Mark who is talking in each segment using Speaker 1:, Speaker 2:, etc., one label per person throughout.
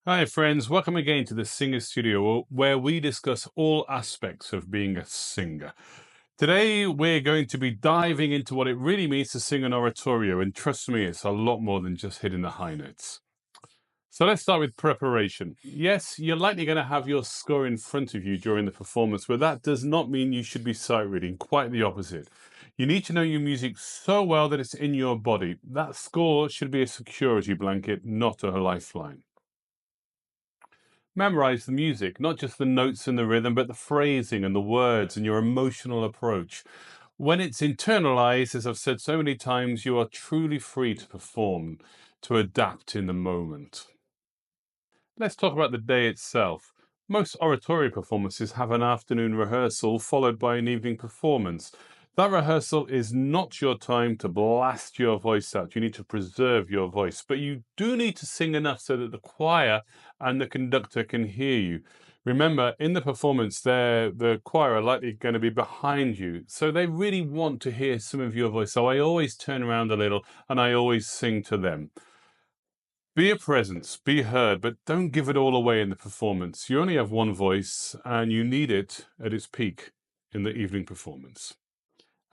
Speaker 1: Hi, friends. Welcome again to the Singer Studio, where we discuss all aspects of being a singer. Today, we're going to be diving into what it really means to sing an oratorio, and trust me, it's a lot more than just hitting the high notes. So let's start with preparation. Yes, you're likely going to have your score in front of you during the performance, but that does not mean you should be sight reading. Quite the opposite. You need to know your music so well that it's in your body. That score should be a security blanket, not a lifeline. Memorize the music, not just the notes and the rhythm, but the phrasing and the words and your emotional approach. When it's internalized, as I've said so many times, you are truly free to perform, to adapt in the moment. Let's talk about the day itself. Most oratorio performances have an afternoon rehearsal followed by an evening performance. That rehearsal is not your time to blast your voice out. You need to preserve your voice, but you do need to sing enough so that the choir and the conductor can hear you. Remember, in the performance, the choir are likely going to be behind you, so they really want to hear some of your voice. So I always turn around a little and I always sing to them. Be a presence, be heard, but don't give it all away in the performance. You only have one voice and you need it at its peak in the evening performance.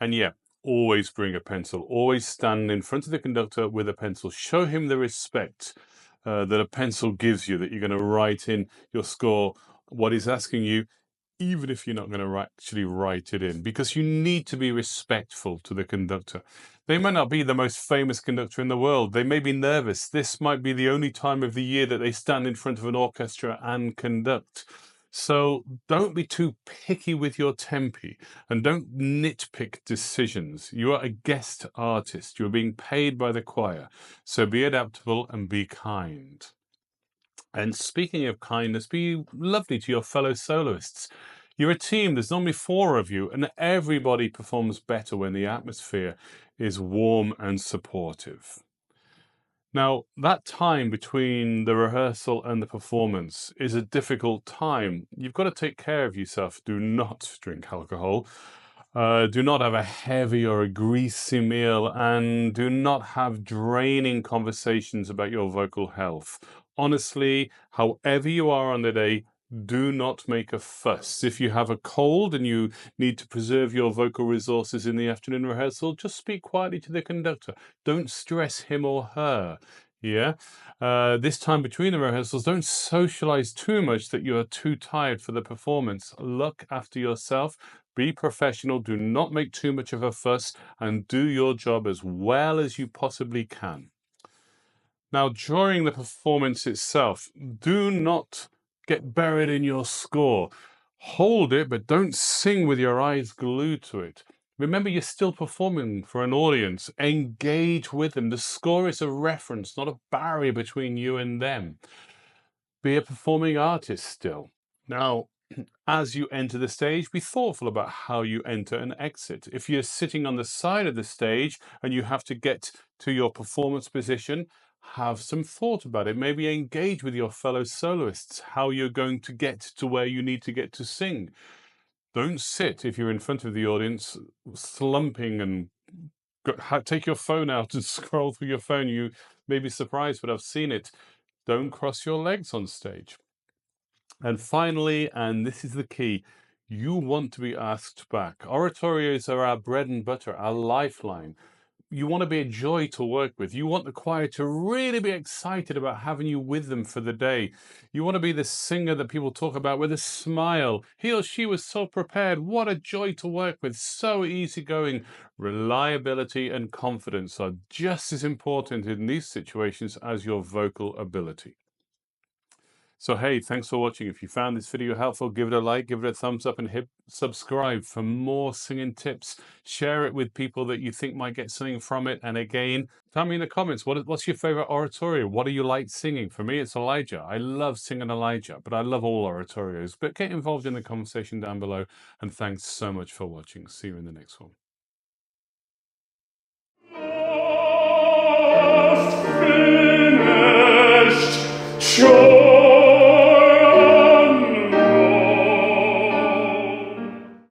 Speaker 1: And yeah, always bring a pencil. Always stand in front of the conductor with a pencil. Show him the respect that a pencil gives you, that you're going to write in your score what he's asking you, even if you're not going to actually write it in, because you need to be respectful to the conductor. They might not be the most famous conductor in the world. They may be nervous. This might be the only time of the year that they stand in front of an orchestra and conduct. So don't be too picky with your tempi and don't nitpick decisions. You are a guest artist. You're being paid by the choir. So be adaptable and be kind. And speaking of kindness, be lovely to your fellow soloists. You're a team, there's normally four of you, and everybody performs better when the atmosphere is warm and supportive. Now, that time between the rehearsal and the performance is a difficult time. You've got to take care of yourself. Do not drink alcohol. Do not have a heavy or a greasy meal, and do not have draining conversations about your vocal health. Honestly, however you are on the day, do not make a fuss. If you have a cold and you need to preserve your vocal resources in the afternoon rehearsal, just speak quietly to the conductor. Don't stress him or her. Yeah. This time between the rehearsals, don't socialize too much that you are too tired for the performance. Look after yourself. Be professional. Do not make too much of a fuss and do your job as well as you possibly can. Now, during the performance itself, do not get buried in your score. Hold it, but don't sing with your eyes glued to it. Remember, you're still performing for an audience. Engage with them. The score is a reference, not a barrier between you and them. Be a performing artist still. Now, as you enter the stage, be thoughtful about how you enter and exit. If you're sitting on the side of the stage and you have to get to your performance position, have some thought about it. Maybe engage with your fellow soloists, how you're going to get to where you need to get to sing. Don't sit, if you're in front of the audience, slumping and take your phone out and scroll through your phone. You may be surprised, but I've seen it. Don't cross your legs on stage. And finally, and this is the key, you want to be asked back. Oratorios are our bread and butter, our lifeline. You want to be a joy to work with. You want the choir to really be excited about having you with them for the day. You want to be the singer that people talk about with a smile. He or she was so prepared. What a joy to work with. So easygoing. Reliability and confidence are just as important in these situations as your vocal ability. So hey, thanks for watching. If you found this video helpful, give it a like, give it a thumbs up, and hit subscribe for more singing tips. Share it with people that you think might get something from it. And again, tell me in the comments, what's your favorite oratorio? What do you like singing? For me, it's Elijah. I love singing Elijah, but I love all oratorios. But get involved in the conversation down below. And thanks so much for watching. See you in the next one.